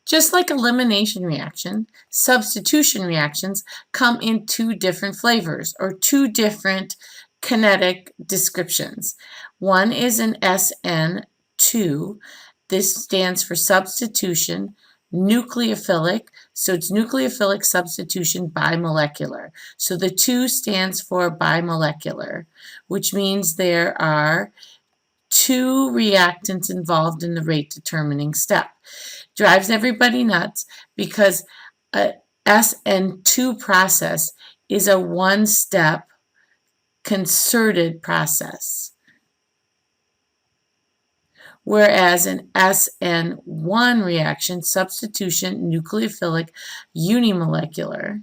Just like elimination reaction, substitution reactions come in two different flavors or two different kinetic descriptions. One is an Sn2. This stands for substitution nucleophilic. So it's nucleophilic substitution bimolecular. So the 2 stands for bimolecular, which means there are 2 reactants involved in the rate determining step. Drives everybody nuts because a Sn2 process is a one-step concerted process, whereas an Sn1 reaction, substitution nucleophilic unimolecular,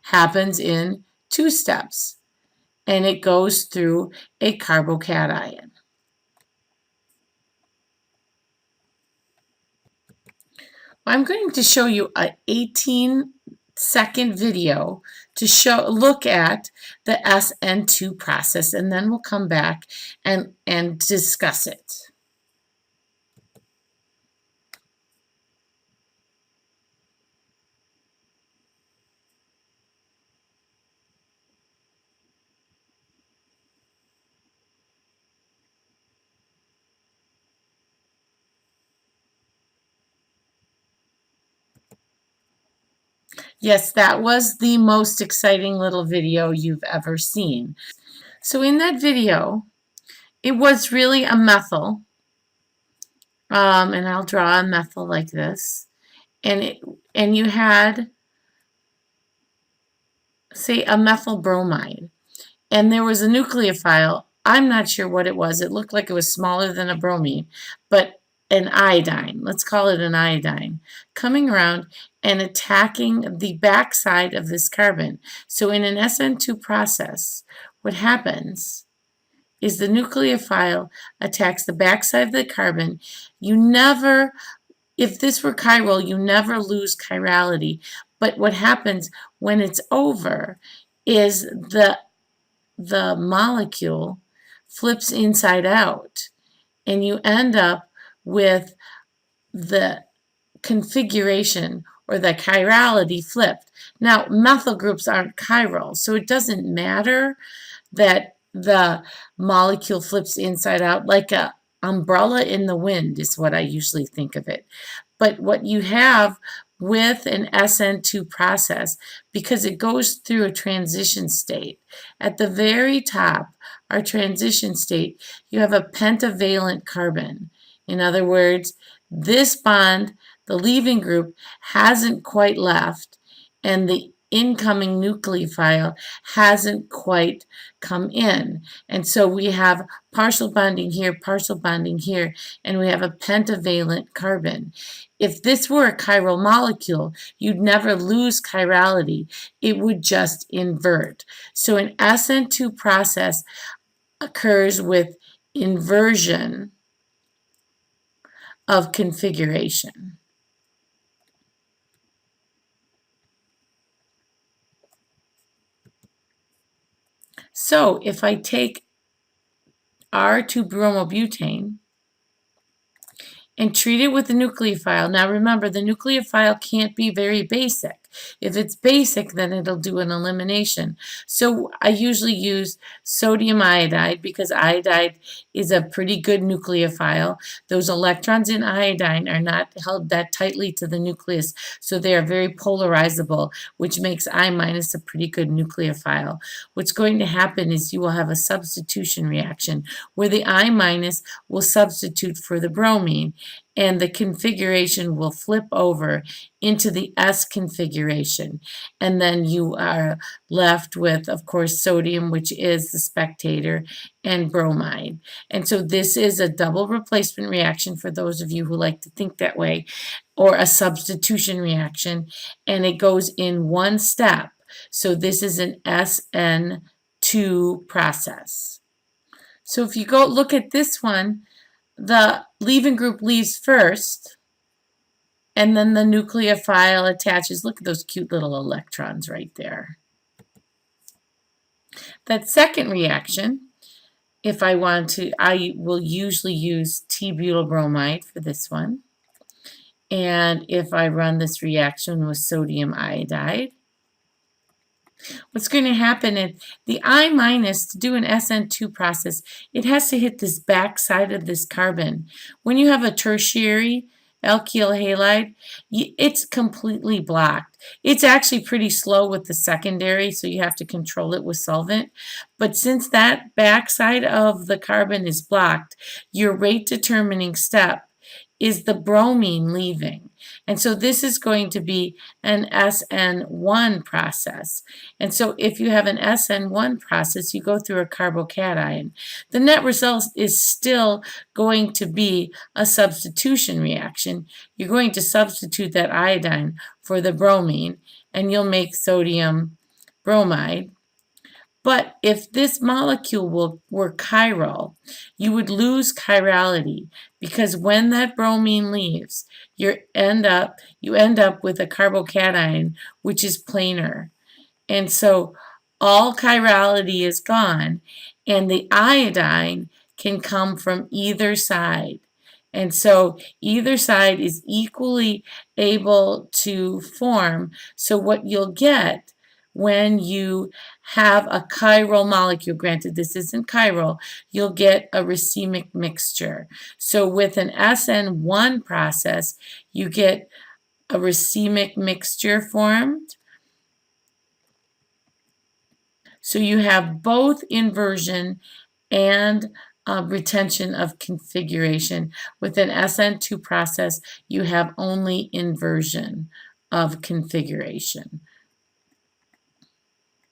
happens in 2 steps, and it goes through a carbocation. I'm going to show you an 18-second video to look at the Sn2 process, and then we'll come back and discuss it. Yes, that was the most exciting little video you've ever seen. So in that video, it was really a methyl, and I'll draw a methyl like this, and you had, say, a methyl bromide, and there was a nucleophile. I'm not sure what it was. It looked like it was smaller than a bromine, but an iodine, let's call it an iodine, coming around and attacking the backside of this carbon. So in an Sn2 process, what happens is the nucleophile attacks the backside of the carbon. You never, if this were chiral, you never lose chirality. But what happens when it's over is the molecule flips inside out, and you end up with the configuration or the chirality flipped. Now, methyl groups aren't chiral, so it doesn't matter that the molecule flips inside out, like an umbrella in the wind is what I usually think of it. But what you have with an Sn2 process, because it goes through a transition state, at the very top, our transition state, you have a pentavalent carbon. In other words, this bond, the leaving group, hasn't quite left, and the incoming nucleophile hasn't quite come in. And so we have partial bonding here, and we have a pentavalent carbon. If this were a chiral molecule, you'd never lose chirality. It would just invert. So an Sn2 process occurs with inversion of configuration. So if I take R2-bromobutane and treat it with the nucleophile, now remember, the nucleophile can't be very basic. If it's basic, then it'll do an elimination. So I usually use sodium iodide because iodide is a pretty good nucleophile. Those electrons in iodine are not held that tightly to the nucleus, so they are very polarizable, which makes I- a pretty good nucleophile. What's going to happen is you will have a substitution reaction where the I- will substitute for the bromine, and the configuration will flip over into the S configuration. And then you are left with, of course, sodium, which is the spectator, and bromide. And so this is a double replacement reaction for those of you who like to think that way, or a substitution reaction, and it goes in one step. So this is an Sn2 process. So if you go look at this one, the leaving group leaves first, and then the nucleophile attaches. Look at those cute little electrons right there. That second reaction, if I want to, I will usually use T-butyl bromide for this one. And if I run this reaction with sodium iodide, what's going to happen is the I minus, to do an Sn2 process, it has to hit this back side of this carbon. When you have a tertiary alkyl halide, it's completely blocked. It's actually pretty slow with the secondary, so you have to control it with solvent. But since that back side of the carbon is blocked, your rate determining step is the bromine leaving. And so this is going to be an Sn1 process. And so if you have an Sn1 process, you go through a carbocation. The net result is still going to be a substitution reaction. You're going to substitute that iodine for the bromine, and you'll make sodium bromide. But if this molecule were chiral, you would lose chirality, because when that bromine leaves, you end up with a carbocation which is planar. And so all chirality is gone, and the iodine can come from either side. And so either side is equally able to form. So what you'll get when you have a chiral molecule, granted this isn't chiral, you'll get a racemic mixture. So with an Sn1 process, you get a racemic mixture formed. So you have both inversion and retention of configuration. With an Sn2 process, you have only inversion of configuration.